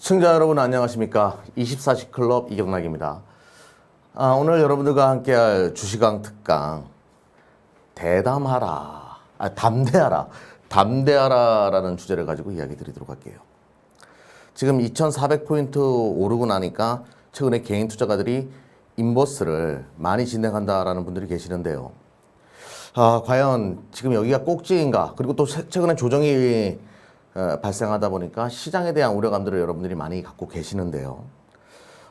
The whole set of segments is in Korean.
시청자 여러분 안녕하십니까. 24시 클럽 이경락입니다. 오늘 여러분들과 함께할 주식왕 특강 담대하라라는 주제를 가지고 이야기 드리도록 할게요. 지금 2400포인트 오르고 나니까 최근에 개인 투자가들이 인버스를 많이 진행한다라는 분들이 계시는데요. 과연 지금 여기가 꼭지인가? 그리고 또 최근에 조정이 발생하다 보니까 시장에 대한 우려감들을 여러분들이 많이 갖고 계시는데요.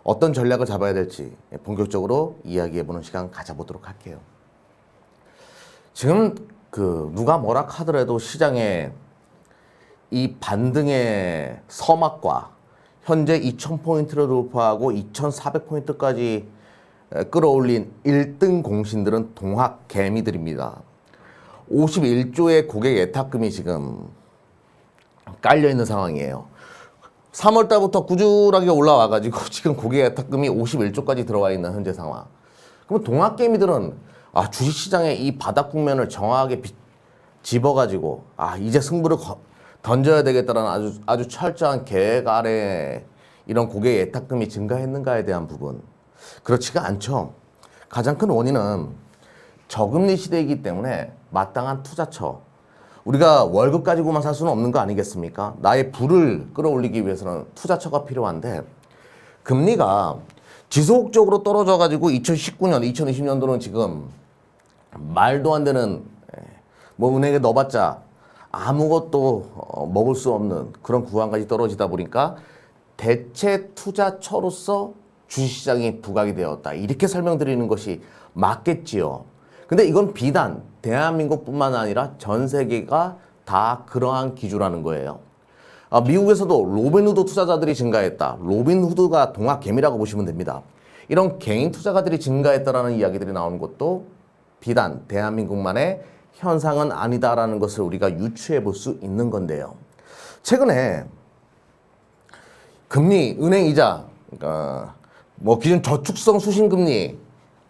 어떤 전략을 잡아야 될지 본격적으로 이야기해보는 시간 가져보도록 할게요. 지금 누가 뭐라 하더라도 시장에 이 반등의 서막과 현재 2000포인트를 돌파하고 2400포인트까지 끌어올린 1등 공신들은 동학 개미들입니다. 51조의 고객 예탁금이 지금 깔려있는 상황이에요. 3월달부터 꾸준하게 올라와가지고 지금 고객 예탁금이 51조까지 들어와 있는 현재 상황. 그럼 동학개미들은 주식시장의 이 바닥 국면을 정확하게 집어가지고 이제 승부를 던져야 되겠다라는 아주 철저한 계획 아래 이런 고객 예탁금이 증가했는가에 대한 부분. 그렇지가 않죠. 가장 큰 원인은 저금리 시대이기 때문에 마땅한 투자처. 우리가 월급 가지고만 살 수는 없는 거 아니겠습니까? 나의 부를 끌어올리기 위해서는 투자처가 필요한데 금리가 지속적으로 떨어져가지고 2019년, 2020년도는 지금 말도 안 되는 은행에 넣어봤자 아무것도 먹을 수 없는 그런 구간까지 떨어지다 보니까 대체 투자처로서 주식시장이 부각이 되었다. 이렇게 설명드리는 것이 맞겠지요. 근데 이건 비단 대한민국뿐만 아니라 전 세계가 다 그러한 기조라는 거예요. 미국에서도 로빈후드 투자자들이 증가했다. 로빈후드가 동학개미라고 보시면 됩니다. 이런 개인 투자가들이 증가했다라는 이야기들이 나오는 것도 비단 대한민국만의 현상은 아니다라는 것을 우리가 유추해 볼 수 있는 건데요. 최근에 금리, 은행 이자, 그러니까 기존 저축성 수신금리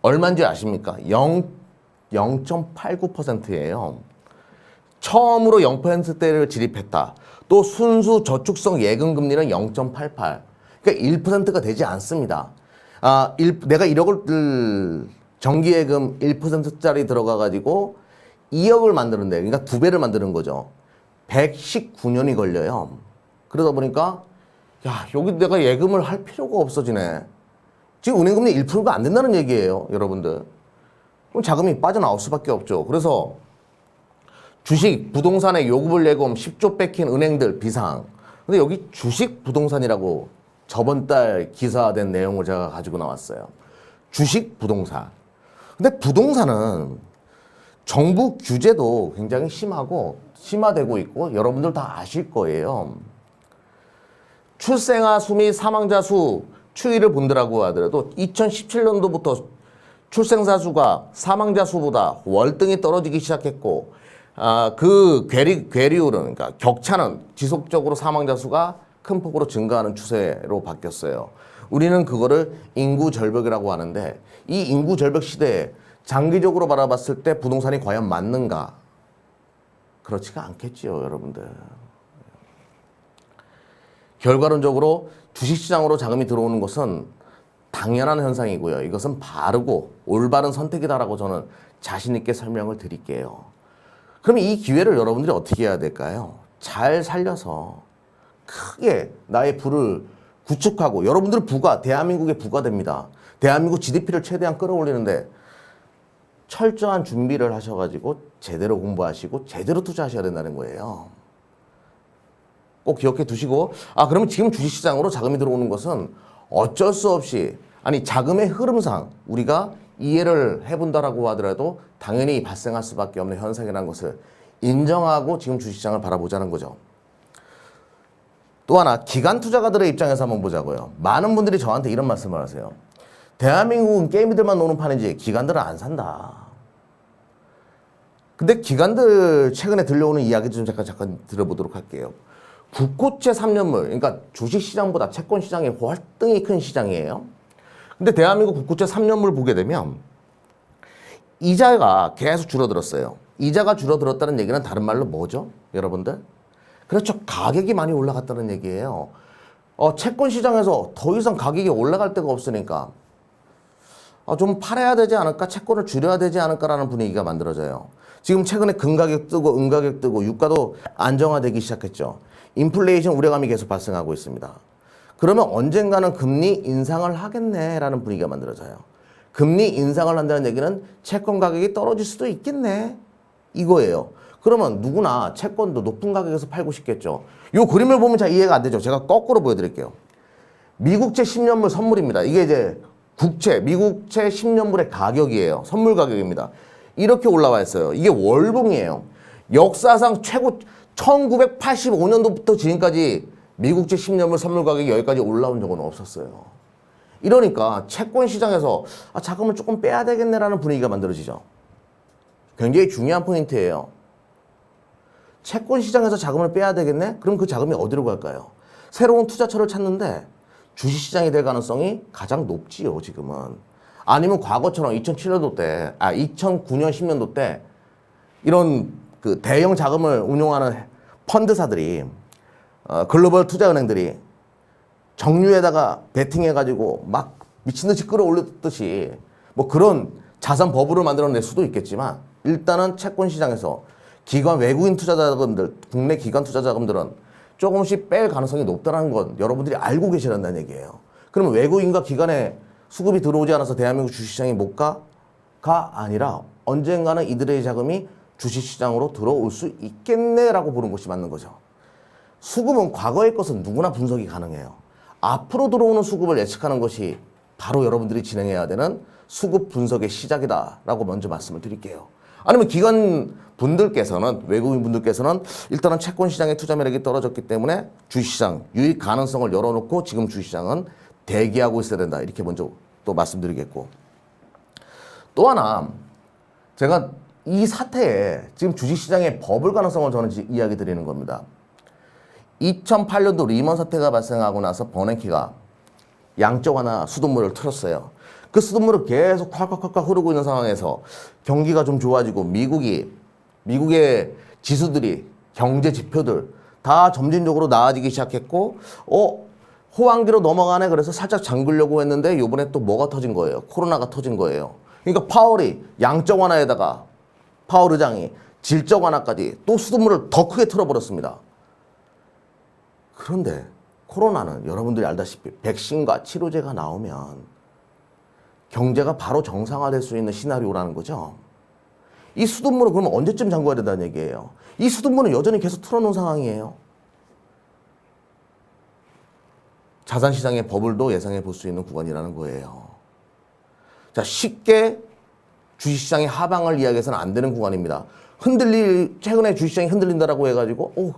얼마인지 아십니까? 0.89%예요. 처음으로 0%대를 지립했다. 또 순수 저축성 예금 금리는 0.88. 그러니까 1%가 되지 않습니다. 내가 1억을 정기예금 1%짜리 들어가가지고 2억을 만드는데, 그러니까 2배를 만드는 거죠. 119년이 걸려요. 그러다 보니까 여기 내가 예금을 할 필요가 없어지네. 지금 은행금리 1%가 안 된다는 얘기예요, 여러분들. 그럼 자금이 빠져나올 수밖에 없죠. 그래서 주식, 부동산에 요금을 내고 10조 뺏긴 은행들 비상. 근데 여기 주식, 부동산이라고 저번 달 기사화된 내용을 제가 가지고 나왔어요. 주식, 부동산. 근데 부동산은 정부 규제도 굉장히 심화되고 있고 여러분들 다 아실 거예요. 출생아 수 및 사망자 수 추이를 본다라고 하더라도 2017년도부터 출생자 수가 사망자 수보다 월등히 떨어지기 시작했고 그 괴리율은 그러니까 격차는 지속적으로 사망자 수가 큰 폭으로 증가하는 추세로 바뀌었어요. 우리는 그거를 인구 절벽이라고 하는데 이 인구 절벽 시대에 장기적으로 바라봤을 때 부동산이 과연 맞는가? 그렇지가 않겠지요, 여러분들. 결과론적으로 주식시장으로 자금이 들어오는 것은 당연한 현상이고요. 이것은 바르고 올바른 선택이다라고 저는 자신 있게 설명을 드릴게요. 그럼 이 기회를 여러분들이 어떻게 해야 될까요? 잘 살려서 크게 나의 부를 구축하고 여러분들 대한민국의 부가 됩니다. 대한민국 GDP를 최대한 끌어올리는데 철저한 준비를 하셔가지고 제대로 공부하시고 제대로 투자하셔야 된다는 거예요. 꼭 기억해 두시고 그러면 지금 주식시장으로 자금이 들어오는 것은 어쩔 수 없이 자금의 흐름상 우리가 이해를 해본다라고 하더라도 당연히 발생할 수밖에 없는 현상이라는 것을 인정하고 지금 주식시장을 바라보자는 거죠. 또 하나 기관 투자가들의 입장에서 한번 보자고요. 많은 분들이 저한테 이런 말씀을 하세요. 대한민국은 게임들만 노는 판이지 기관들은 안 산다. 근데 기관들 최근에 들려오는 이야기도 좀 잠깐 들어보도록 할게요. 국고채 3년물, 그러니까 주식시장보다 채권시장이 월등히 큰 시장이에요. 근데 대한민국 국고채 3년물 보게 되면 이자가 계속 줄어들었어요. 이자가 줄어들었다는 얘기는 다른 말로 뭐죠? 여러분들? 그렇죠. 가격이 많이 올라갔다는 얘기예요. 채권 시장에서 더 이상 가격이 올라갈 데가 없으니까 좀 팔아야 되지 않을까? 채권을 줄여야 되지 않을까라는 분위기가 만들어져요. 지금 최근에 금 가격 뜨고 은 가격 뜨고 유가도 안정화되기 시작했죠. 인플레이션 우려감이 계속 발생하고 있습니다. 그러면 언젠가는 금리 인상을 하겠네라는 분위기가 만들어져요. 금리 인상을 한다는 얘기는 채권 가격이 떨어질 수도 있겠네 이거예요. 그러면 누구나 채권도 높은 가격에서 팔고 싶겠죠. 이 그림을 보면 잘 이해가 안 되죠. 제가 거꾸로 보여드릴게요. 미국채 10년물 선물입니다. 이게 이제 미국채 10년물의 가격이에요. 선물 가격입니다. 이렇게 올라와 있어요. 이게 월봉이에요. 역사상 최고 1985년도부터 지금까지 미국채 10년물 선물 가격이 여기까지 올라온 적은 없었어요. 이러니까 채권 시장에서 자금을 조금 빼야 되겠네라는 분위기가 만들어지죠. 굉장히 중요한 포인트예요. 채권 시장에서 자금을 빼야 되겠네? 그럼 그 자금이 어디로 갈까요? 새로운 투자처를 찾는데 주식시장이 될 가능성이 가장 높지요, 지금은. 아니면 과거처럼 2007년도 때, 2009년, 10년도 때 이런 그 대형 자금을 운용하는 펀드사들이, 글로벌 투자은행들이 정유에다가 베팅해가지고 막 미친듯이 끌어올렸듯이 뭐 그런 자산 버블을 만들어낼 수도 있겠지만 일단은 채권 시장에서 외국인 투자자금들, 국내 기관 투자자금들은 조금씩 뺄 가능성이 높다는 건 여러분들이 알고 계시란다는 얘기예요. 그러면 외국인과 기관의 수급이 들어오지 않아서 대한민국 주식시장이 못 가? 가 아니라 언젠가는 이들의 자금이 주식시장으로 들어올 수 있겠네라고 보는 것이 맞는 거죠. 수급은 과거의 것은 누구나 분석이 가능해요. 앞으로 들어오는 수급을 예측하는 것이 바로 여러분들이 진행해야 되는 수급 분석의 시작이다라고 먼저 말씀을 드릴게요. 아니면 기관 분들께서는, 외국인 분들께서는 일단은 채권 시장의 투자 매력이 떨어졌기 때문에 주식시장 유입 가능성을 열어놓고 지금 주식시장은 대기하고 있어야 된다. 이렇게 먼저 또 말씀드리겠고. 또 하나, 제가 이 사태에 지금 주식시장의 버블 가능성을 저는 이야기 드리는 겁니다. 2008년도 리먼 사태가 발생하고 나서 버냉키가 양적 완화 수돗물을 틀었어요. 그 수돗물을 계속 콸콸콸콸 흐르고 있는 상황에서 경기가 좀 좋아지고 미국의 지수들이, 경제 지표들 다 점진적으로 나아지기 시작했고 호황기로 넘어가네. 그래서 살짝 잠그려고 했는데 요번에 또 뭐가 터진 거예요? 코로나가 터진 거예요. 그러니까 파월이 양적 완화에다가 파월 의장이 질적 완화까지 또 수돗물을 더 크게 틀어버렸습니다. 그런데 코로나는 여러분들이 알다시피 백신과 치료제가 나오면 경제가 바로 정상화될 수 있는 시나리오라는 거죠. 이 수돗물을 그러면 언제쯤 잠궈야 된다는 얘기예요. 이 수돗물은 여전히 계속 틀어놓은 상황이에요. 자산시장의 버블도 예상해 볼 수 있는 구간이라는 거예요. 자, 쉽게 주식시장의 하방을 이야기해서는 안 되는 구간입니다. 최근에 주식시장이 흔들린다라고 해가지고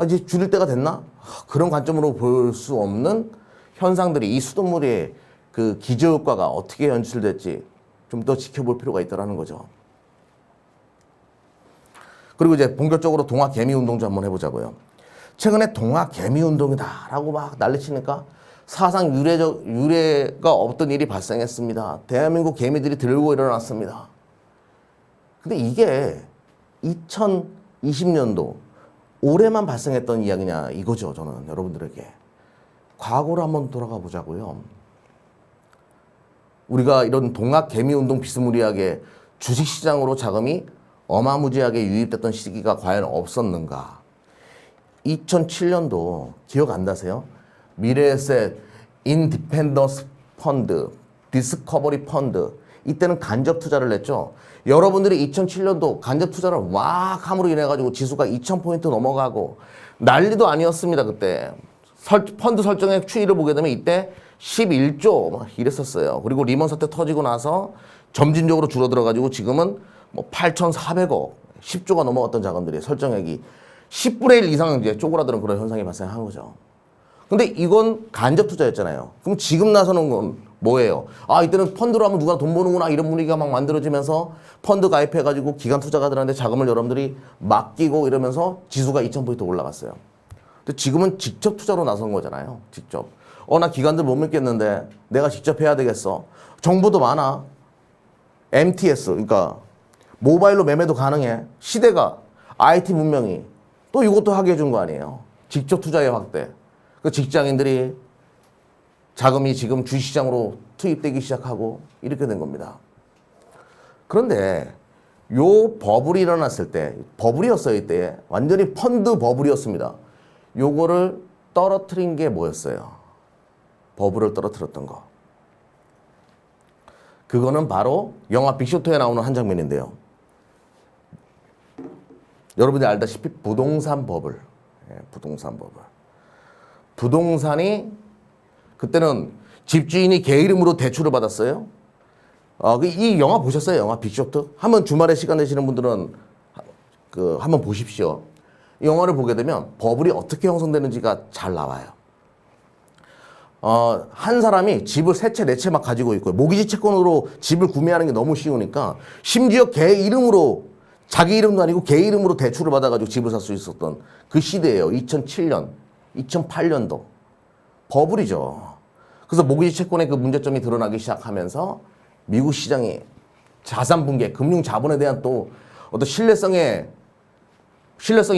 이제 줄일 때가 됐나? 그런 관점으로 볼 수 없는 현상들이, 이 수돗물의 그 기저효과가 어떻게 연출될지 좀 더 지켜볼 필요가 있다는 거죠. 그리고 이제 본격적으로 동학 개미 운동 좀 한번 해보자고요. 최근에 동학 개미 운동이다라고 막 난리치니까 사상 유례가 없던 일이 발생했습니다. 대한민국 개미들이 들고 일어났습니다. 근데 이게 2020년도 올해만 발생했던 이야기냐 이거죠. 저는 여러분들에게 과거로 한번 돌아가 보자고요. 우리가 이런 동학 개미운동 비스무리하게 주식시장으로 자금이 어마무지하게 유입됐던 시기가 과연 없었는가. 2007년도 기억 안 나세요? 미래에셋, 인디펜던스 펀드, 디스커버리 펀드, 이때는 간접 투자를 냈죠. 여러분들이 2007년도 간접 투자를 막 함으로 인해가지고 지수가 2000포인트 넘어가고 난리도 아니었습니다. 그때 펀드 설정의 추이를 보게 되면 이때 11조 막 이랬었어요. 그리고 리먼 사태 터지고 나서 점진적으로 줄어들어가지고 지금은 뭐 8,400억, 10조가 넘어갔던 자금들이 설정액이 10분의 1 이상 이제 쪼그라드는 그런 현상이 발생한 거죠. 근데 이건 간접 투자였잖아요. 그럼 지금 나서는 건 뭐예요? 이때는 펀드로 하면 누가 돈 버는구나 이런 분위기가 막 만들어지면서 펀드 가입해가지고 기관 투자가들한테 자금을 여러분들이 맡기고 이러면서 지수가 2000포인트 올라갔어요. 근데 지금은 직접 투자로 나선 거잖아요. 직접. 나 기관들 못 믿겠는데 내가 직접 해야 되겠어. 정보도 많아. MTS, 그러니까 모바일로 매매도 가능해. 시대가 IT 문명이 또 이것도 하게 해준 거 아니에요. 직접 투자의 확대. 그 직장인들이 자금이 지금 주식시장으로 투입되기 시작하고 이렇게 된 겁니다. 그런데 요 버블이 일어났을 때, 버블이었어요. 이때 완전히 펀드 버블이었습니다. 요거를 떨어뜨린 게 뭐였어요? 버블을 떨어뜨렸던 거. 그거는 바로 영화 빅쇼트에 나오는 한 장면인데요. 여러분들이 알다시피 부동산 버블. 부동산 버블. 부동산이 그때는 집주인이 개 이름으로 대출을 받았어요. 이 영화 보셨어요? 영화 빅쇼트? 한번 주말에 시간 내시는 분들은 한번 보십시오. 이 영화를 보게 되면 버블이 어떻게 형성되는지가 잘 나와요. 한 사람이 집을 세 채, 네 채 막 가지고 있고요. 모기지 채권으로 집을 구매하는 게 너무 쉬우니까 심지어 개 이름으로, 자기 이름도 아니고 개 이름으로 대출을 받아가지고 집을 살 수 있었던 그 시대예요. 2007년, 2008년도. 버블이죠. 그래서 모기지 채권의 그 문제점이 드러나기 시작하면서 미국 시장이 자산 붕괴, 금융 자본에 대한 또 어떤 신뢰성이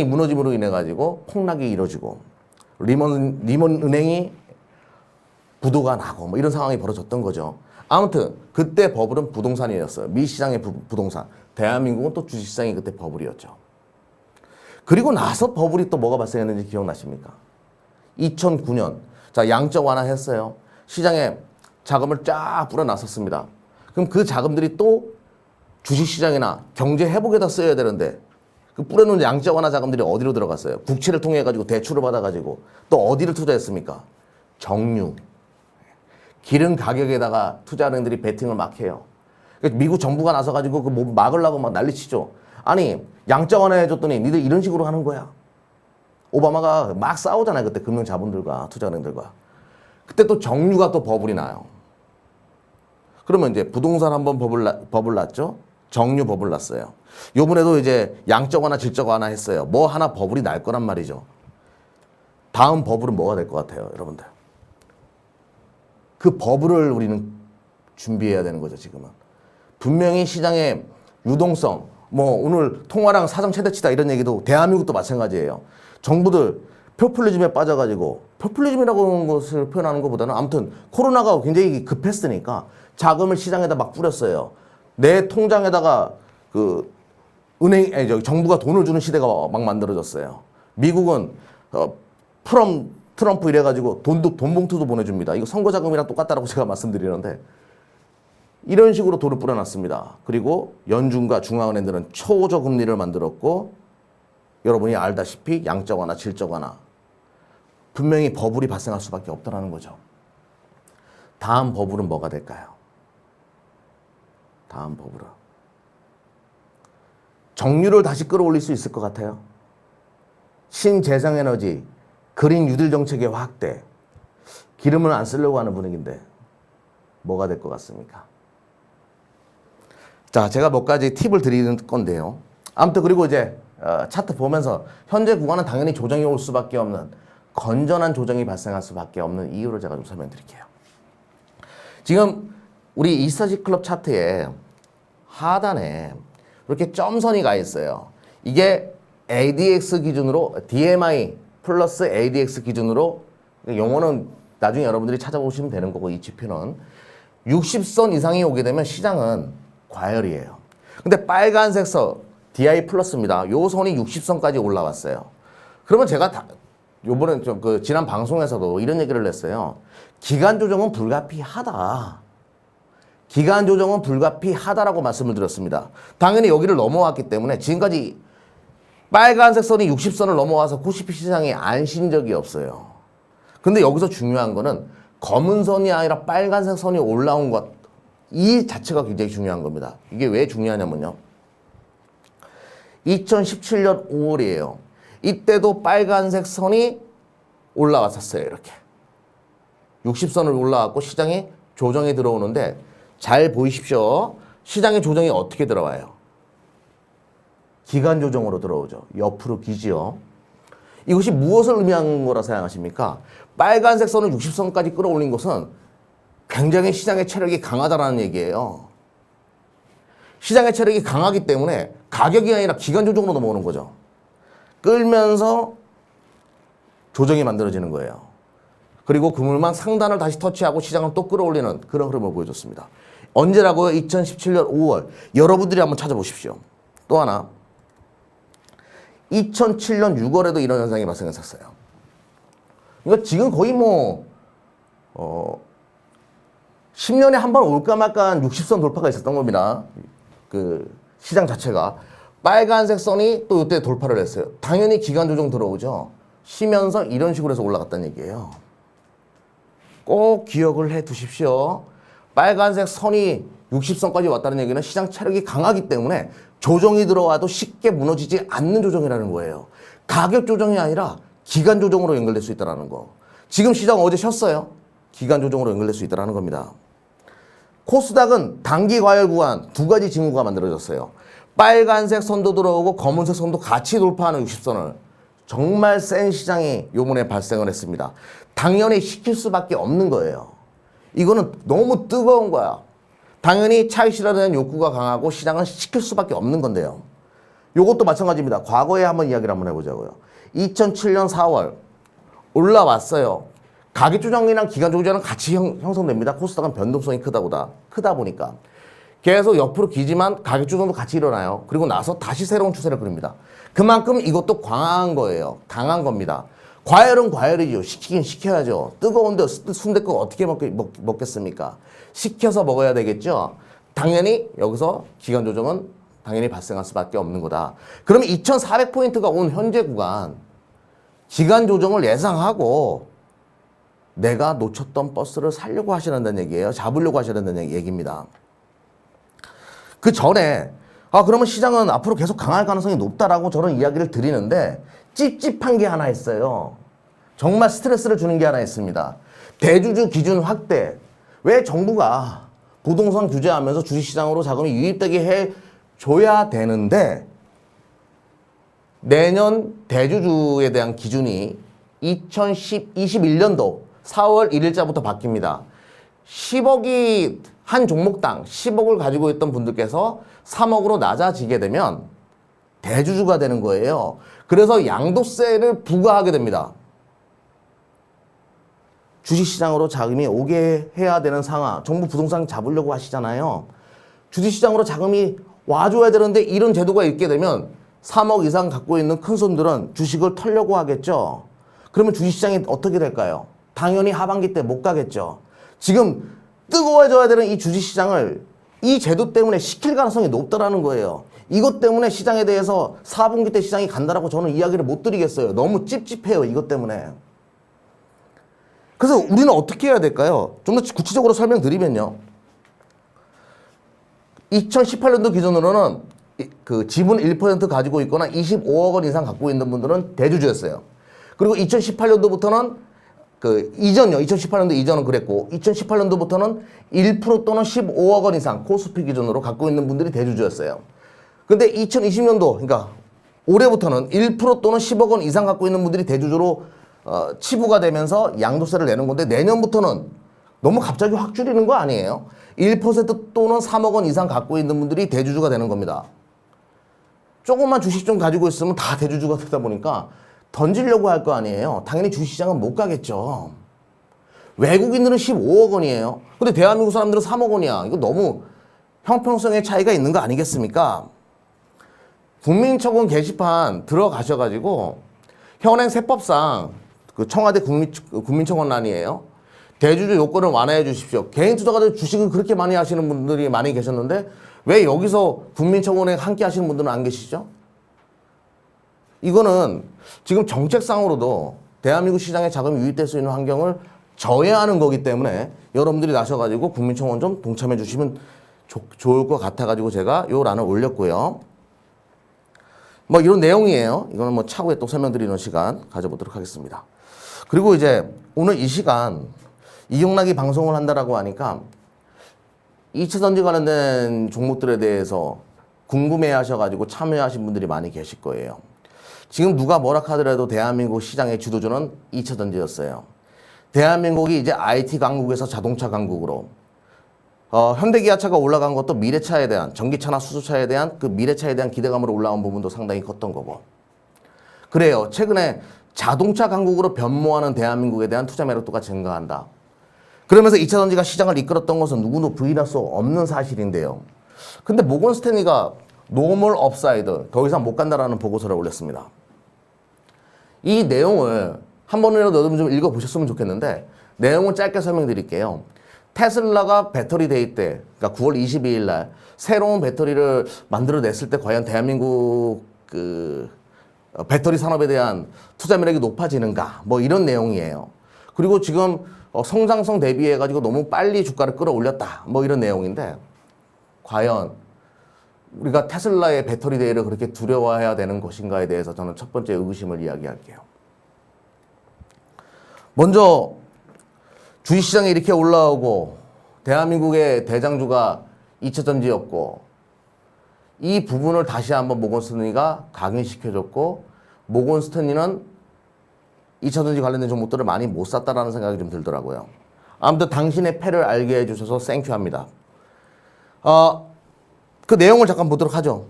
무너짐으로 인해 가지고 폭락이 이뤄지고 리먼 은행이 부도가 나고 뭐 이런 상황이 벌어졌던 거죠. 아무튼 그때 버블은 부동산이었어요. 미 시장의 부동산. 대한민국은 또 주식시장이 그때 버블이었죠. 그리고 나서 버블이 또 뭐가 발생했는지 기억나십니까? 2009년. 자, 양적 완화했어요. 시장에 자금을 쫙 뿌려놨었습니다. 그럼 그 자금들이 또 주식시장이나 경제 회복에다 써야 되는데 그 뿌려놓은 양적 완화 자금들이 어디로 들어갔어요? 국채를 통해 가지고 대출을 받아가지고 또 어디를 투자했습니까? 정유. 기름 가격에다가 투자은행들이 베팅을 막 해요. 미국 정부가 나서가지고 그 뭐 막으려고 막 난리치죠. 아니 양적 완화 해줬더니 니들 이런 식으로 하는 거야. 오바마가 막 싸우잖아요. 그때 금융자본들과 투자은행들과. 그때 또 정유가 또 버블이 나요. 그러면 이제 부동산 한번 버블 났죠. 정유 버블 났어요. 요번에도 이제 양적 완화, 질적 완화 했어요. 뭐 하나 버블이 날 거란 말이죠. 다음 버블은 뭐가 될 것 같아요, 여러분들? 그 버블을 우리는 준비해야 되는 거죠, 지금은. 분명히 시장의 유동성, 뭐 오늘 통화량 사상 최대치다 이런 얘기도 대한민국도 마찬가지예요. 정부들 포퓰리즘에 빠져가지고, 포퓰리즘이라고 하는 것을 표현하는 것보다는 아무튼 코로나가 굉장히 급했으니까 자금을 시장에다 막 뿌렸어요. 내 통장에다가 정부가 돈을 주는 시대가 막 만들어졌어요. 미국은 트럼프 이래가지고 돈 봉투도 보내줍니다. 이거 선거 자금이랑 똑같다라고 제가 말씀드리는데 이런 식으로 돈을 뿌려놨습니다. 그리고 연준과 중앙은행들은 초저금리를 만들었고 여러분이 알다시피 양적 완화, 질적 완화 분명히 버블이 발생할 수밖에 없다는 거죠. 다음 버블은 뭐가 될까요? 다음 버블은 정유를 다시 끌어올릴 수 있을 것 같아요. 신재생에너지, 그린 뉴딜 정책의 확대, 기름을 안 쓰려고 하는 분위기인데 뭐가 될 것 같습니까? 자, 제가 몇 가지 팁을 드리는 건데요. 아무튼 그리고 이제 차트 보면서 현재 구간은 당연히 조정이 올 수밖에 없는 건전한 조정이 발생할 수밖에 없는 이유를 제가 좀 설명드릴게요. 지금 우리 이스터지 클럽 차트에 하단에 이렇게 점선이 가 있어요. 이게 ADX 기준으로 DMI 플러스 ADX 기준으로 용어는 나중에 여러분들이 찾아보시면 되는 거고 이 지표는 60선 이상이 오게 되면 시장은 과열이에요. 근데 빨간색 선 DI 플러스입니다. 요 선이 60선까지 올라왔어요. 그러면 제가 요번에 지난 방송에서도 이런 얘기를 했어요. 기간 조정은 불가피하다. 기간 조정은 불가피하다라고 말씀을 드렸습니다. 당연히 여기를 넘어왔기 때문에 지금까지 빨간색 선이 60선을 넘어와서 코스피 시장이 안 쉰 적이 없어요. 근데 여기서 중요한 거는 검은 선이 아니라 빨간색 선이 올라온 것, 이 자체가 굉장히 중요한 겁니다. 이게 왜 중요하냐면요. 2017년 5월이에요. 이때도 빨간색 선이 올라왔었어요. 이렇게 60선을 올라왔고 시장에 조정이 들어오는데 잘 보이십시오. 시장의 조정이 어떻게 들어와요? 기간 조정으로 들어오죠. 옆으로 기지요. 이것이 무엇을 의미하는 거라 생각하십니까? 빨간색 선을 60선까지 끌어올린 것은 굉장히 시장의 체력이 강하다라는 얘기예요. 시장의 체력이 강하기 때문에 가격이 아니라 기간 조정으로 넘어오는 거죠. 끌면서 조정이 만들어지는 거예요. 그리고 그물망 상단을 다시 터치하고 시장을 또 끌어올리는 그런 흐름을 보여줬습니다. 언제라고요? 2017년 5월. 여러분들이 한번 찾아보십시오. 또 하나. 2007년 6월에도 이런 현상이 발생했었어요. 그러니까 지금 거의 10년에 한 번 올까 말까 한 60선 돌파가 있었던 겁니다. 그 시장 자체가. 빨간색 선이 또 이때 돌파를 했어요. 당연히 기간 조정 들어오죠. 쉬면서 이런 식으로 해서 올라갔다는 얘기예요. 꼭 기억을 해 두십시오. 빨간색 선이 60선까지 왔다는 얘기는 시장 체력이 강하기 때문에 조정이 들어와도 쉽게 무너지지 않는 조정이라는 거예요. 가격 조정이 아니라 기간 조정으로 연결될 수 있다는 거. 지금 시장 어제 쉬었어요. 기간 조정으로 연결될 수 있다는 겁니다. 코스닥은 단기 과열 구간 두 가지 징후가 만들어졌어요. 빨간색 선도 들어오고 검은색 선도 같이 돌파하는 60선을 정말 센 시장이 요번에 발생을 했습니다. 당연히 시킬 수밖에 없는 거예요. 이거는 너무 뜨거운 거야. 당연히 차익 실현에 대한 욕구가 강하고 시장은 시킬 수밖에 없는 건데요. 요것도 마찬가지입니다. 과거에 한번 이야기를 한번 해보자고요. 2007년 4월 올라왔어요. 가격 조정이랑 기간 조정은 같이 형성됩니다. 코스닥은 변동성이 크다 보니까. 계속 옆으로 기지만 가격 조정도 같이 일어나요. 그리고 나서 다시 새로운 추세를 그립니다. 그만큼 이것도 강한 거예요. 강한 겁니다. 과열은 과열이죠. 시키긴 시켜야죠. 뜨거운데 순댓국 어떻게 먹겠습니까? 식혀서 먹어야 되겠죠. 당연히 여기서 기간 조정은 당연히 발생할 수밖에 없는 거다. 그러면 2400포인트가 온 현재 구간 기간 조정을 예상하고 내가 놓쳤던 버스를 살려고 하시는다는 얘기예요. 잡으려고 하시는다는 얘기입니다. 그 전에 그러면 시장은 앞으로 계속 강할 가능성이 높다라고 저는 이야기를 드리는데 찝찝한 게 하나 있어요. 정말 스트레스를 주는 게 하나 있습니다. 대주주 기준 확대. 왜 정부가 부동산 규제하면서 주식시장으로 자금이 유입되게 해줘야 되는데 내년 대주주에 대한 기준이 2021년도 4월 1일자부터 바뀝니다. 10억이 한 종목당 10억을 가지고 있던 분들께서 3억으로 낮아지게 되면 대주주가 되는 거예요. 그래서 양도세를 부과하게 됩니다. 주식시장으로 자금이 오게 해야 되는 상황. 정부 부동산 잡으려고 하시잖아요. 주식시장으로 자금이 와줘야 되는데 이런 제도가 있게 되면 3억 이상 갖고 있는 큰 손들은 주식을 털려고 하겠죠. 그러면 주식시장이 어떻게 될까요? 당연히 하반기 때 못 가겠죠. 지금 뜨거워져야 되는 이 주식시장을 이 제도 때문에 시킬 가능성이 높다라는 거예요. 이것 때문에 시장에 대해서 4분기 때 시장이 간다라고 저는 이야기를 못 드리겠어요. 너무 찝찝해요. 이것 때문에. 그래서 우리는 어떻게 해야 될까요? 좀 더 구체적으로 설명드리면요. 2018년도 기준으로는 그 지분 1% 가지고 있거나 25억 원 이상 갖고 있는 분들은 대주주였어요. 그리고 2018년도부터는 그 이전요. 2018년도 이전은 그랬고 2018년도부터는 1% 또는 15억 원 이상 코스피 기준으로 갖고 있는 분들이 대주주였어요. 근데 2020년도 그러니까 올해부터는 1% 또는 10억 원 이상 갖고 있는 분들이 대주주로 치부가 되면서 양도세를 내는 건데 내년부터는 너무 갑자기 확 줄이는 거 아니에요? 1% 또는 3억 원 이상 갖고 있는 분들이 대주주가 되는 겁니다. 조금만 주식 좀 가지고 있으면 다 대주주가 되다 보니까 던지려고 할 거 아니에요. 당연히 주식시장은 못 가겠죠. 외국인들은 15억 원이에요. 근데 대한민국 사람들은 3억 원이야. 이거 너무 형평성의 차이가 있는 거 아니겠습니까? 국민청원 게시판 들어가셔가지고 현행 세법상 그 청와대 국민청원란이에요. 대주주 요건을 완화해 주십시오. 개인 투자가들 주식을 그렇게 많이 하시는 분들이 많이 계셨는데 왜 여기서 국민청원에 함께 하시는 분들은 안 계시죠? 이거는 지금 정책상으로도 대한민국 시장에 자금이 유입될 수 있는 환경을 저해하는 거기 때문에 여러분들이 나셔가지고 국민청원 좀 동참해 주시면 좋을 것 같아가지고 제가 요 란을 올렸고요. 뭐 이런 내용이에요. 이거는 뭐 차후에 또 설명드리는 시간 가져보도록 하겠습니다. 그리고 이제 오늘 이 시간 이용락이 방송을 한다라고 하니까 2차전지 관련된 종목들에 대해서 궁금해 하셔가지고 참여하신 분들이 많이 계실 거예요. 지금 누가 뭐라 하더라도 대한민국 시장의 주도주는 2차전지였어요. 대한민국이 이제 IT 강국에서 자동차 강국으로 현대기아차가 올라간 것도 미래차에 대한 전기차나 수소차에 대한 그 미래차에 대한 기대감으로 올라온 부분도 상당히 컸던 거고. 그래요. 최근에 자동차 강국으로 변모하는 대한민국에 대한 투자 매력도가 증가한다. 그러면서 2차 전지가 시장을 이끌었던 것은 누구도 부인할 수 없는 사실인데요. 근데 모건 스탠리가 노멀 업사이드, 더 이상 못 간다라는 보고서를 올렸습니다. 이 내용을 한 번이라도 여러분 좀 읽어보셨으면 좋겠는데 내용을 짧게 설명드릴게요. 테슬라가 배터리 데이 때, 그러니까 9월 22일 날 새로운 배터리를 만들어냈을 때 과연 대한민국 배터리 산업에 대한 투자 매력이 높아지는가, 뭐 이런 내용이에요. 그리고 지금 성장성 대비해가지고 너무 빨리 주가를 끌어올렸다, 뭐 이런 내용인데 과연 우리가 테슬라의 배터리 데이를 그렇게 두려워해야 되는 것인가에 대해서 저는 첫 번째 의구심을 이야기할게요. 먼저 주식시장에 이렇게 올라오고 대한민국의 대장주가 2차 전지였고 이 부분을 다시 한번 모건 스탠리가 각인시켜줬고 모건 스탠리는 2차 전지 관련된 종목들을 많이 못 샀다라는 생각이 좀 들더라고요. 아무튼 당신의 패를 알게 해주셔서 땡큐합니다. 그 내용을 잠깐 보도록 하죠.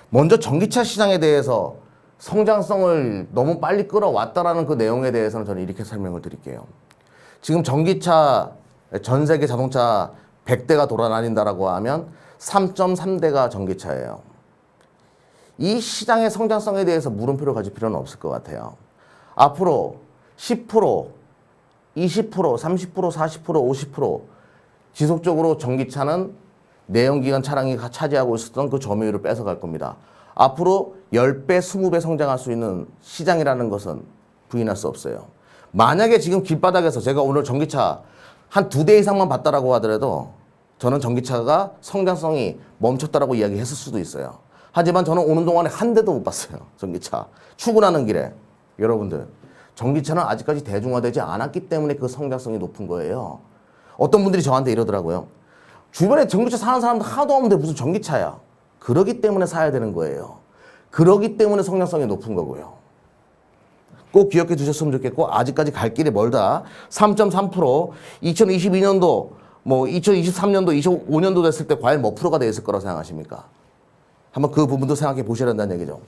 먼저 전기차 시장에 대해서 성장성을 너무 빨리 끌어왔다라는 그 내용에 대해서는 저는 이렇게 설명을 드릴게요. 지금 전기차 전 세계 자동차 100대가 돌아다닌다라고 하면 3.3대가 전기차예요. 이 시장의 성장성에 대해서 물음표를 가질 필요는 없을 것 같아요. 앞으로 10%, 20%, 30%, 40%, 50% 지속적으로 전기차는 내연기관 차량이 차지하고 있었던 그 점유율을 뺏어갈 겁니다. 앞으로 10배, 20배 성장할 수 있는 시장이라는 것은 부인할 수 없어요. 만약에 지금 길바닥에서 제가 오늘 전기차 한 2대 이상만 봤다라고 하더라도 저는 전기차가 성장성이 멈췄다라고 이야기했을 수도 있어요. 하지만 저는 오는 동안에 한 대도 못 봤어요. 전기차. 출근하는 길에. 여러분들, 전기차는 아직까지 대중화되지 않았기 때문에 그 성장성이 높은 거예요. 어떤 분들이 저한테 이러더라고요. 주변에 전기차 사는 사람도 하나도 없는데 무슨 전기차야. 그러기 때문에 사야 되는 거예요. 그러기 때문에 성장성이 높은 거고요. 꼭 기억해 두셨으면 좋겠고 아직까지 갈 길이 멀다. 3.3% 2022년도 뭐 2023년도 25년도 됐을 때 과연 몇 프로가 돼 있을 거라고 생각하십니까? 한번 그 부분도 생각해 보셔야 한다는 얘기죠.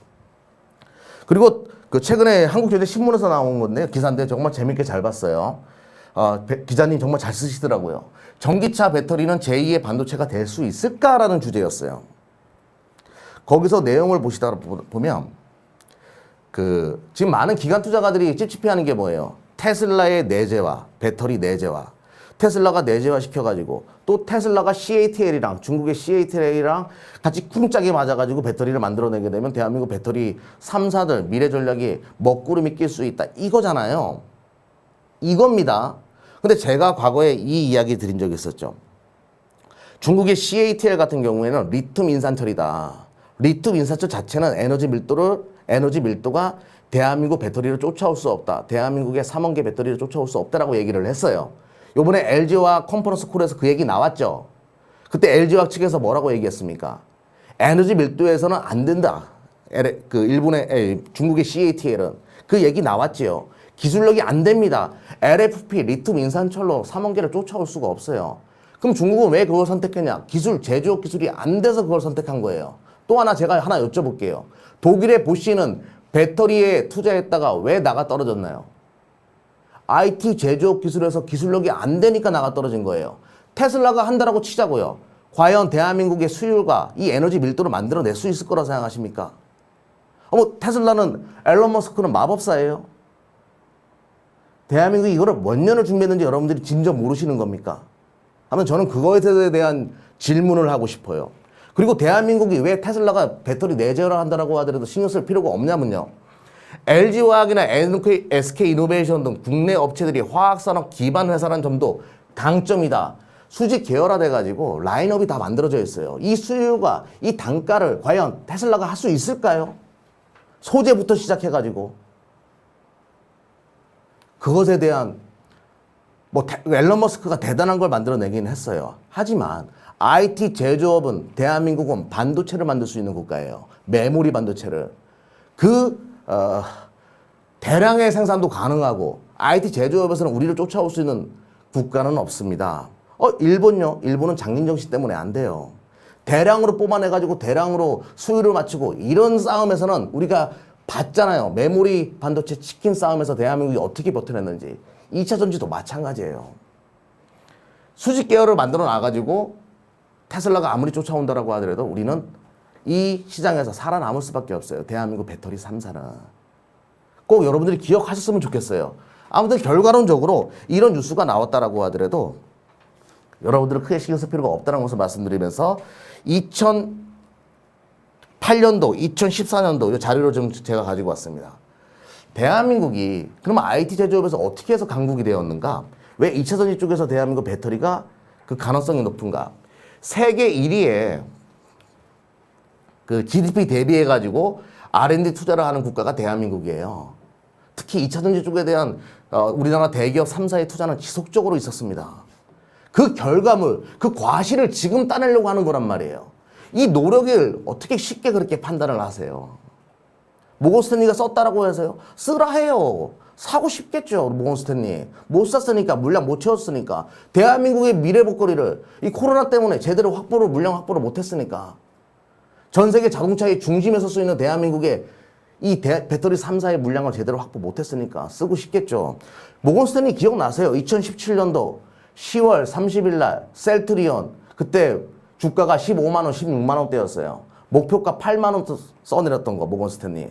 그리고 그 최근에 한국경제신문에서 나온 건데 기사인데 정말 재밌게 잘 봤어요. 기자님 정말 잘 쓰시더라고요. 전기차 배터리는 제2의 반도체가 될 수 있을까라는 주제였어요. 거기서 내용을 보시다 보면 지금 많은 기관 투자가들이 찝찝해하는 게 뭐예요? 테슬라의 내재화, 배터리 내재화. 테슬라가 내재화 시켜가지고 또 테슬라가 CATL이랑 중국의 CATL이랑 같이 쿵짝이 맞아가지고 배터리를 만들어내게 되면 대한민국 배터리 3사들 미래 전략이 먹구름이 낄 수 있다. 이거잖아요. 이겁니다. 근데 제가 과거에 이 이야기 드린 적이 있었죠. 중국의 CATL 같은 경우에는 리튬 인산철이다. 리튬 인산철 자체는 에너지 밀도가 대한민국 배터리를 쫓아올 수 없다. 대한민국의 3원 개 배터리를 쫓아올 수 없다라고 얘기를 했어요. 요번에 LG화학 컨퍼런스 콜에서 그 얘기 나왔죠. 그때 LG화학 측에서 뭐라고 얘기했습니까? 에너지 밀도에서는 안 된다. 중국의 CATL은 그 얘기 나왔지요. 기술력이 안 됩니다. LFP 리튬 인산철로 3원계를 쫓아올 수가 없어요. 그럼 중국은 왜 그걸 선택했냐? 제조업 기술이 안 돼서 그걸 선택한 거예요. 또 하나 제가 하나 여쭤볼게요. 독일의 보쉬는 배터리에 투자했다가 왜 나가 떨어졌나요? IT 제조업 기술에서 기술력이 안 되니까 나가 떨어진 거예요. 테슬라가 한다라고 치자고요. 과연 대한민국의 수율과 이 에너지 밀도를 만들어낼 수 있을 거라고 생각하십니까? 테슬라는 앨런 머스크는 마법사예요. 대한민국이 이거를 몇 년을 준비했는지 여러분들이 진짜 모르시는 겁니까? 하면 저는 그거에 대한 질문을 하고 싶어요. 그리고 대한민국이 왜 테슬라가 배터리 내재화를 한다라고 하더라도 신경 쓸 필요가 없냐면요. LG화학이나 SK이노베이션 등 국내 업체들이 화학산업 기반 회사라는 점도 강점이다. 수직 계열화돼가지고 라인업이 다 만들어져 있어요. 이 수율과 이 단가를 과연 테슬라가 할 수 있을까요? 소재부터 시작해가지고. 그것에 대한 앨런 머스크가 대단한 걸 만들어내긴 했어요. 하지만 IT 제조업은 대한민국은 반도체를 만들 수 있는 국가예요. 메모리 반도체를. 대량의 생산도 가능하고 IT 제조업에서는 우리를 쫓아올 수 있는 국가는 없습니다. 일본요? 일본은 장인 정신 때문에 안 돼요. 대량으로 뽑아내가지고 대량으로 수율을 맞추고 이런 싸움에서는 우리가 봤잖아요. 메모리 반도체 치킨 싸움에서 대한민국이 어떻게 버텨냈는지. 2차 전지도 마찬가지예요. 수직 계열을 만들어 놔가지고 테슬라가 아무리 쫓아온다라고 하더라도 우리는 이 시장에서 살아남을 수밖에 없어요. 대한민국 배터리 3사는. 꼭 여러분들이 기억하셨으면 좋겠어요. 아무튼 결과론적으로 이런 뉴스가 나왔다라고 하더라도 여러분들은 크게 신경 쓸 필요가 없다는 것을 말씀드리면서 2008년도, 2014년도 이 자료를 좀 제가 가지고 왔습니다. 대한민국이 그러면 IT 제조업에서 어떻게 해서 강국이 되었는가? 왜 2차 전지 쪽에서 대한민국 배터리가 그 가능성이 높은가? 세계 1위에 그 GDP 대비해가지고 R&D 투자를 하는 국가가 대한민국이에요. 특히 2차 전지 쪽에 대한 우리나라 대기업 3사의 투자는 지속적으로 있었습니다. 그 결과물, 그 과실을 지금 따내려고 하는 거란 말이에요. 이 노력을 어떻게 쉽게 그렇게 판단을 하세요? 모건 스탠리가 썼다라고 해서요? 쓰라 해요. 사고 싶겠죠, 모건 스탠리. 못 샀으니까, 물량 못 채웠으니까. 대한민국의 미래 복거리를 이 코로나 때문에 제대로 물량 확보를 못 했으니까. 전 세계 자동차의 중심에 설 수 있는 대한민국의 이 배터리 3사의 물량을 제대로 확보 못 했으니까 쓰고 싶겠죠. 모건 스탠리 기억나세요? 2017년도 10월 30일 날 셀트리온 그때 주가가 15만 원, 16만 원대였어요. 목표가 8만 원 써내렸던 거 모건 스탠리.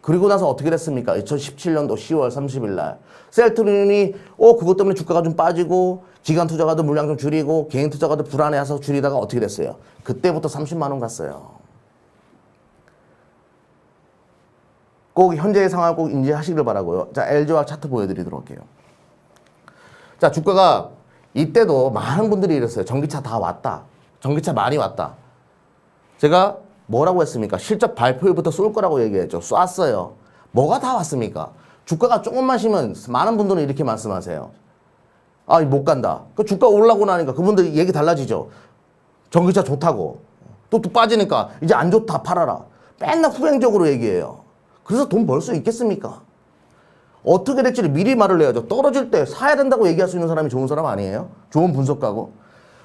그리고 나서 어떻게 됐습니까? 2017년도 10월 30일 날 셀트리온이 그것 때문에 주가가 좀 빠지고 기관 투자가도 물량 좀 줄이고 개인 투자가도 불안해서 줄이다가 어떻게 됐어요? 그때부터 30만 원 갔어요. 꼭 현재의 상황을 꼭 인지하시길 바라고요. 자, LG화학 차트 보여드리도록 할게요. 자, 주가가 이때도 많은 분들이 이랬어요. 전기차 다 왔다. 전기차 많이 왔다. 제가 뭐라고 했습니까? 실적 발표일부터 쏠 거라고 얘기했죠. 쐈어요. 뭐가 다 왔습니까? 주가가 조금만 쉬면 많은 분들은 이렇게 말씀하세요. 아, 못 간다. 그 주가 올라오고 나니까 그분들 얘기 달라지죠. 전기차 좋다고. 또 빠지니까 이제 안 좋다 팔아라. 맨날 후행적으로 얘기해요. 그래서 돈 벌 수 있겠습니까? 어떻게 될지를 미리 말을 해야죠. 떨어질 때 사야 된다고 얘기할 수 있는 사람이 좋은 사람 아니에요? 좋은 분석가고.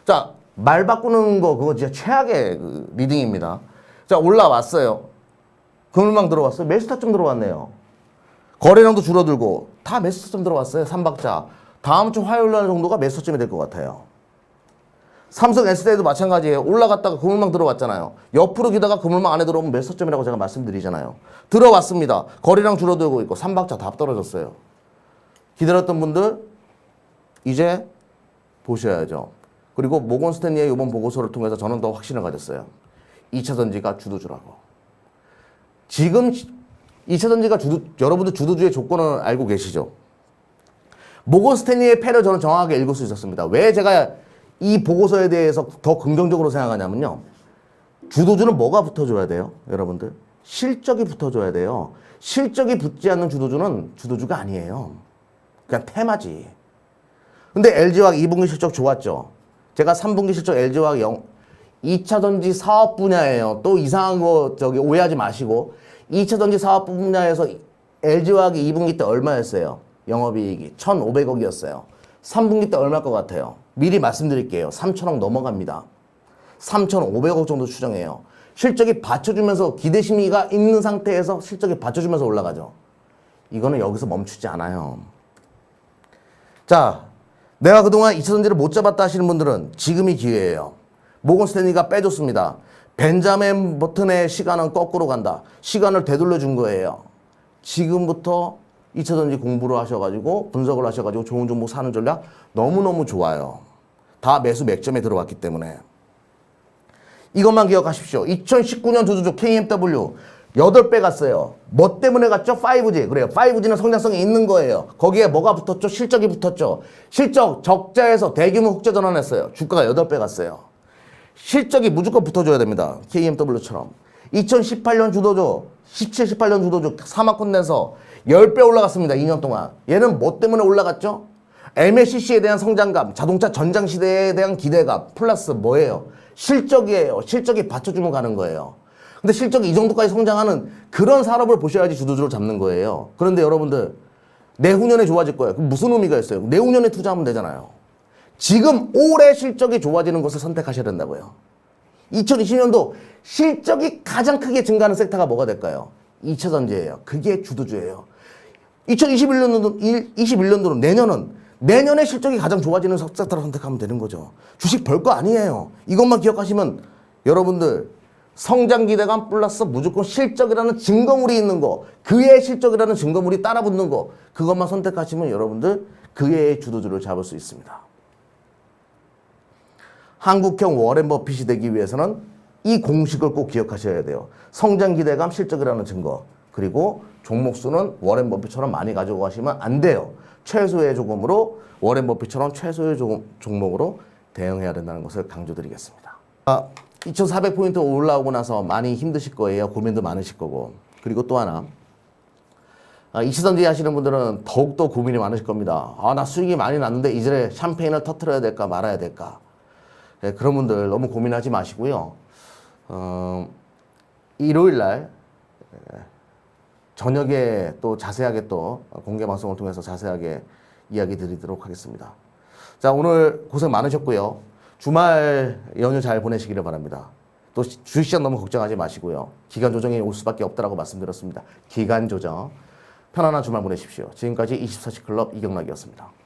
자, 말 바꾸는 거 그거 진짜 최악의 리딩입니다. 자, 올라왔어요. 그물망 들어왔어요. 매수타점 들어왔네요. 거래량도 줄어들고 다 매수타점 들어왔어요. 3박자. 다음 주 화요일 날 정도가 매수타점이 될 것 같아요. 삼성 S대도 마찬가지예요. 올라갔다가 그물망 들어왔잖아요. 옆으로 기다가 그물망 안에 들어오면 매수점이라고 제가 말씀드리잖아요. 들어왔습니다. 거래량 줄어들고 있고 3박자 다 떨어졌어요. 기다렸던 분들 이제 보셔야죠. 그리고 모건 스탠리의 이번 보고서를 통해서 저는 더 확신을 가졌어요. 2차 전지가 주도주라고. 지금 2차 전지가 여러분들 주도주의 조건을 알고 계시죠? 모건 스탠리의 패를 저는 정확하게 읽을 수 있었습니다. 왜 제가 이 보고서에 대해서 더 긍정적으로 생각하냐면요. 주도주는 뭐가 붙어줘야 돼요? 여러분들. 실적이 붙어줘야 돼요. 실적이 붙지 않는 주도주는 주도주가 아니에요. 그냥 테마지. 근데 LG화학 2분기 실적 좋았죠. 제가 3분기 실적 LG화학 2차 전지 사업 분야예요. 또 이상한 거 오해하지 마시고 2차 전지 사업 분야에서 LG화학이 2분기 때 얼마였어요? 영업이익이 1,500억이었어요. 3분기 때 얼마일 것 같아요? 미리 말씀드릴게요. 3,000억 넘어갑니다. 3,500억 정도 추정해요. 실적이 받쳐주면서 기대 심리가 있는 상태에서 실적이 받쳐주면서 올라가죠. 이거는 여기서 멈추지 않아요. 자, 내가 그동안 2차 전지를 못 잡았다 하시는 분들은 지금이 기회예요. 모건 스탠리가 빼줬습니다. 벤자민 버튼의 시간은 거꾸로 간다. 시간을 되돌려 준 거예요. 지금부터 2차 전지 공부를 하셔가지고 분석을 하셔가지고 좋은 종목 사는 전략 너무너무 좋아요. 다 매수 맥점에 들어왔기 때문에. 이것만 기억하십시오. 2019년 주도주 KMW 8배 갔어요. 뭐 때문에 갔죠? 5G. 그래요. 5G는 성장성이 있는 거예요. 거기에 뭐가 붙었죠? 실적이 붙었죠. 실적 적자에서 대규모 흑자 전환했어요. 주가가 8배 갔어요. 실적이 무조건 붙어줘야 됩니다. KMW처럼. 2018년 주도주, 17, 18년 주도주 사막 콘덴서 10배 올라갔습니다. 2년 동안. 얘는 뭐 때문에 올라갔죠? MLCC에 대한 성장감, 자동차 전장 시대에 대한 기대감, 플러스 뭐예요? 실적이에요. 실적이 받쳐주면 가는 거예요. 근데 실적이 이 정도까지 성장하는 그런 산업을 보셔야지 주도주를 잡는 거예요. 그런데 여러분들, 내후년에 좋아질 거예요. 그럼 무슨 의미가 있어요? 내후년에 투자하면 되잖아요. 지금 올해 실적이 좋아지는 것을 선택하셔야 된다고요. 2020년도 실적이 가장 크게 증가하는 섹터가 뭐가 될까요? 2차전지예요. 그게 주도주예요. 2021년도는 내년에 실적이 가장 좋아지는 섹터를 선택하면 되는 거죠. 주식 별거 아니에요. 이것만 기억하시면 여러분들 성장 기대감 플러스 무조건 실적이라는 증거물이 있는 거, 그의 실적이라는 증거물이 따라붙는 거, 그것만 선택하시면 여러분들 그의 주도주를 잡을 수 있습니다. 한국형 워렌 버핏이 되기 위해서는 이 공식을 꼭 기억하셔야 돼요. 성장 기대감, 실적이라는 증거, 그리고 종목수는 워렌 버핏처럼 많이 가지고 가시면 안 돼요. 최소의 조금으로 워렌 버핏처럼 최소의 종목으로 대응해야 된다는 것을 강조드리겠습니다. 2,400포인트 올라오고 나서 많이 힘드실 거예요. 고민도 많으실 거고. 그리고 또 하나, 2차전지 하시는 분들은 더욱더 고민이 많으실 겁니다. 나 수익이 많이 났는데 이제 샴페인을 터트려야 될까 말아야 될까. 네, 그런 분들 너무 고민하지 마시고요. 일요일 날 저녁에 또 자세하게 또 공개 방송을 통해서 자세하게 이야기 드리도록 하겠습니다. 자, 오늘 고생 많으셨고요. 주말 연휴 잘 보내시기를 바랍니다. 또 주식시장 너무 걱정하지 마시고요. 기간 조정이 올 수밖에 없다라고 말씀드렸습니다. 기간 조정. 편안한 주말 보내십시오. 지금까지 24시 클럽 이경락이었습니다.